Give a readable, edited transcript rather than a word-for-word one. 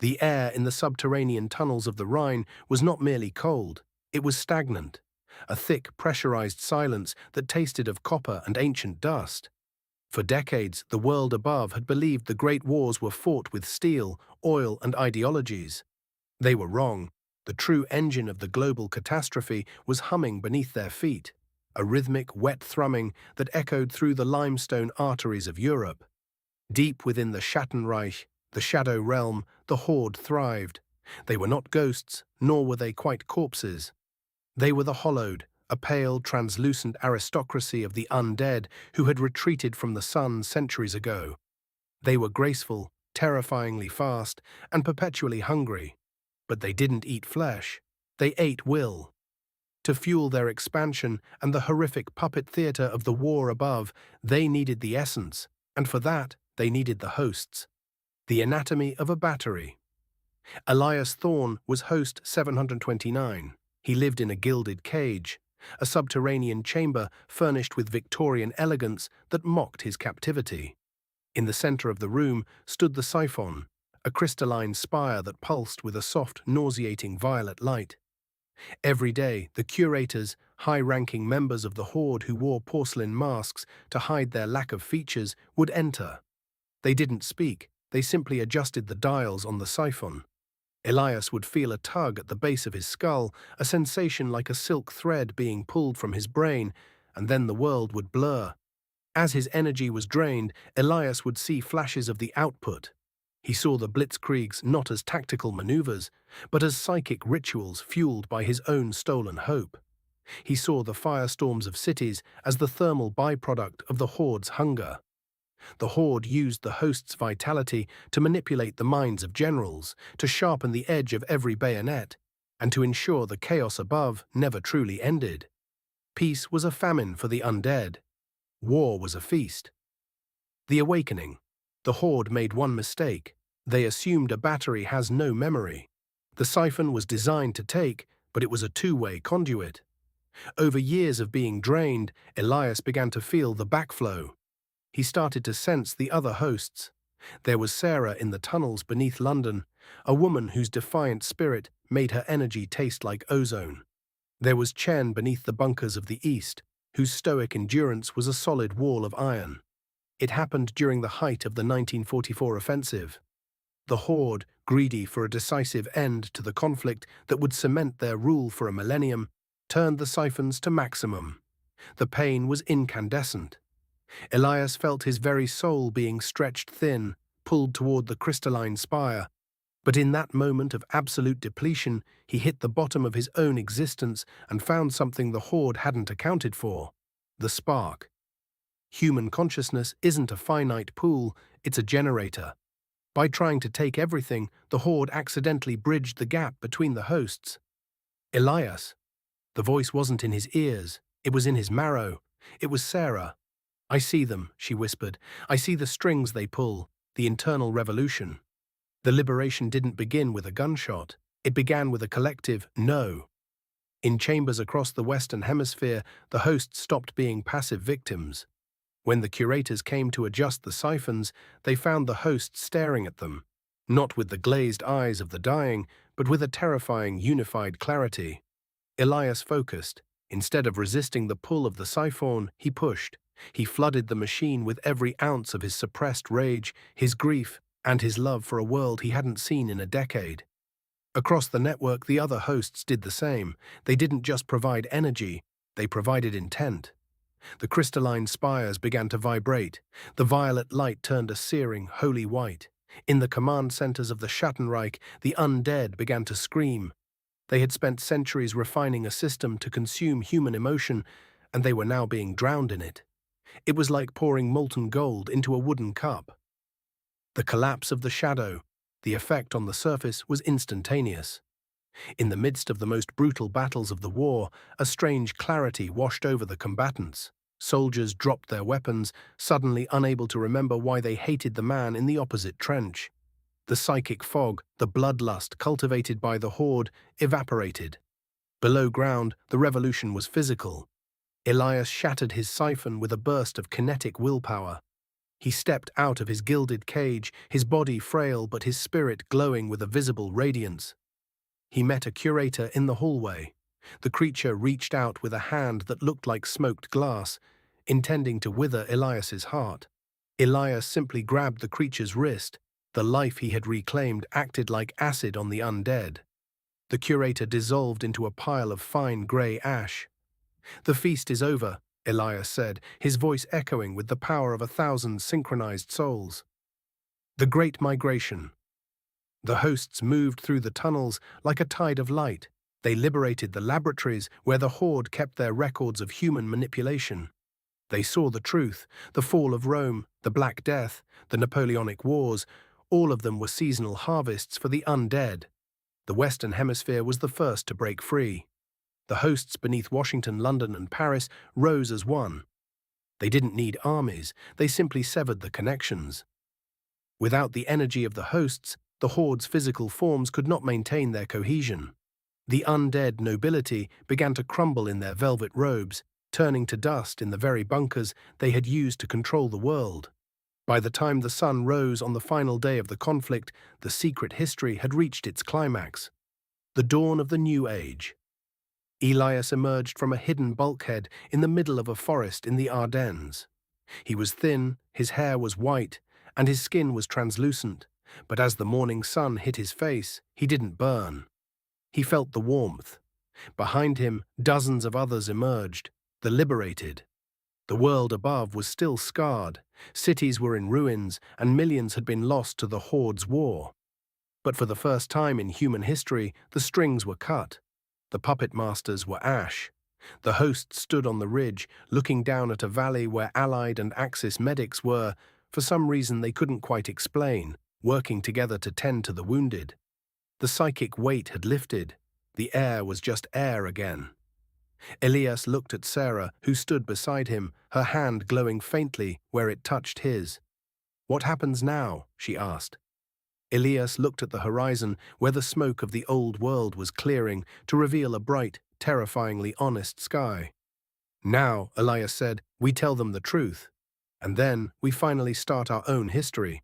The air in the subterranean tunnels of the Rhine was not merely cold, it was stagnant, a thick, pressurized silence that tasted of copper and ancient dust. For decades, the world above had believed the great wars were fought with steel, oil, and ideologies. They were wrong. The true engine of the global catastrophe was humming beneath their feet, a rhythmic, wet thrumming that echoed through the limestone arteries of Europe. Deep within the Schattenreich, the shadow realm, the Horde thrived. They were not ghosts, nor were they quite corpses. They were the Hollowed, a pale, translucent aristocracy of the undead who had retreated from the sun centuries ago. They were graceful, terrifyingly fast, and perpetually hungry. But they didn't eat flesh. They ate will. To fuel their expansion and the horrific puppet theater of the war above, they needed the essence, and for that, they needed the hosts. The anatomy of a battery. Elias Thorne was host 729. He lived in a gilded cage, a subterranean chamber furnished with Victorian elegance that mocked his captivity. In the center of the room stood the siphon, a crystalline spire that pulsed with a soft, nauseating violet light. Every day, the curators, high-ranking members of the Horde who wore porcelain masks to hide their lack of features, would enter. They didn't speak, they simply adjusted the dials on the siphon. Elias would feel a tug at the base of his skull, a sensation like a silk thread being pulled from his brain, and then the world would blur. As his energy was drained, Elias would see flashes of the output. He saw the blitzkriegs not as tactical maneuvers, but as psychic rituals fueled by his own stolen hope. He saw the firestorms of cities as the thermal byproduct of the Horde's hunger. The Horde used the host's vitality to manipulate the minds of generals, to sharpen the edge of every bayonet, and to ensure the chaos above never truly ended. Peace was a famine for the undead. War was a feast. The Awakening. The Horde made one mistake. They assumed a battery has no memory. The siphon was designed to take, but it was a two-way conduit. Over years of being drained, Elias began to feel the backflow. He started to sense the other hosts. There was Sarah in the tunnels beneath London, a woman whose defiant spirit made her energy taste like ozone. There was Chen beneath the bunkers of the East, whose stoic endurance was a solid wall of iron. It happened during the height of the 1944 offensive. The Horde, greedy for a decisive end to the conflict that would cement their rule for a millennium, turned the siphons to maximum. The pain was incandescent. Elias felt his very soul being stretched thin, pulled toward the crystalline spire. But in that moment of absolute depletion, he hit the bottom of his own existence and found something the Horde hadn't accounted for: the spark. Human consciousness isn't a finite pool, it's a generator. By trying to take everything, the Horde accidentally bridged the gap between the hosts. Elias. The voice wasn't in his ears, it was in his marrow. It was Sarah. "I see them," she whispered. "I see the strings they pull, the internal revolution." The liberation didn't begin with a gunshot. It began with a collective no. In chambers across the Western Hemisphere, the hosts stopped being passive victims. When the curators came to adjust the siphons, they found the hosts staring at them, not with the glazed eyes of the dying, but with a terrifying, unified clarity. Elias focused. Instead of resisting the pull of the siphon, he pushed. He flooded the machine with every ounce of his suppressed rage, his grief, and his love for a world he hadn't seen in a decade. Across the network, the other hosts did the same. They didn't just provide energy, they provided intent. The crystalline spires began to vibrate. The violet light turned a searing, holy white. In the command centers of the Schattenreich, the undead began to scream. They had spent centuries refining a system to consume human emotion, and they were now being drowned in it. It was like pouring molten gold into a wooden cup. The collapse of the shadow. The effect on the surface was instantaneous. In the midst of the most brutal battles of the war, a strange clarity washed over the combatants. Soldiers dropped their weapons, suddenly unable to remember why they hated the man in the opposite trench. The psychic fog, the bloodlust cultivated by the Horde, evaporated. Below ground, the revolution was physical. Elias shattered his siphon with a burst of kinetic willpower. He stepped out of his gilded cage, his body frail but his spirit glowing with a visible radiance. He met a curator in the hallway. The creature reached out with a hand that looked like smoked glass, intending to wither Elias's heart. Elias simply grabbed the creature's wrist. The life he had reclaimed acted like acid on the undead. The curator dissolved into a pile of fine grey ash. "The feast is over," Elias said, his voice echoing with the power of 1,000 synchronized souls. The Great Migration. The hosts moved through the tunnels like a tide of light. They liberated the laboratories where the Horde kept their records of human manipulation. They saw the truth, the fall of Rome, the Black Death, the Napoleonic Wars. All of them were seasonal harvests for the undead. The Western Hemisphere was the first to break free. The hosts beneath Washington, London, and Paris rose as one. They didn't need armies, they simply severed the connections. Without the energy of the hosts, the Horde's physical forms could not maintain their cohesion. The undead nobility began to crumble in their velvet robes, turning to dust in the very bunkers they had used to control the world. By the time the sun rose on the final day of the conflict, the secret history had reached its climax. The dawn of the New Age. Elias emerged from a hidden bulkhead in the middle of a forest in the Ardennes. He was thin, his hair was white, and his skin was translucent, but as the morning sun hit his face, he didn't burn. He felt the warmth. Behind him, dozens of others emerged, the liberated. The world above was still scarred, cities were in ruins, and millions had been lost to the Horde's war. But for the first time in human history, the strings were cut. The puppet masters were ash. The hosts stood on the ridge, looking down at a valley where Allied and Axis medics were, for some reason they couldn't quite explain, working together to tend to the wounded. The psychic weight had lifted. The air was just air again. Elias looked at Sarah, who stood beside him, her hand glowing faintly where it touched his. "What happens now?" she asked. Elias looked at the horizon, where the smoke of the old world was clearing to reveal a bright, terrifyingly honest sky. "Now," Elias said, "we tell them the truth. And then we finally start our own history."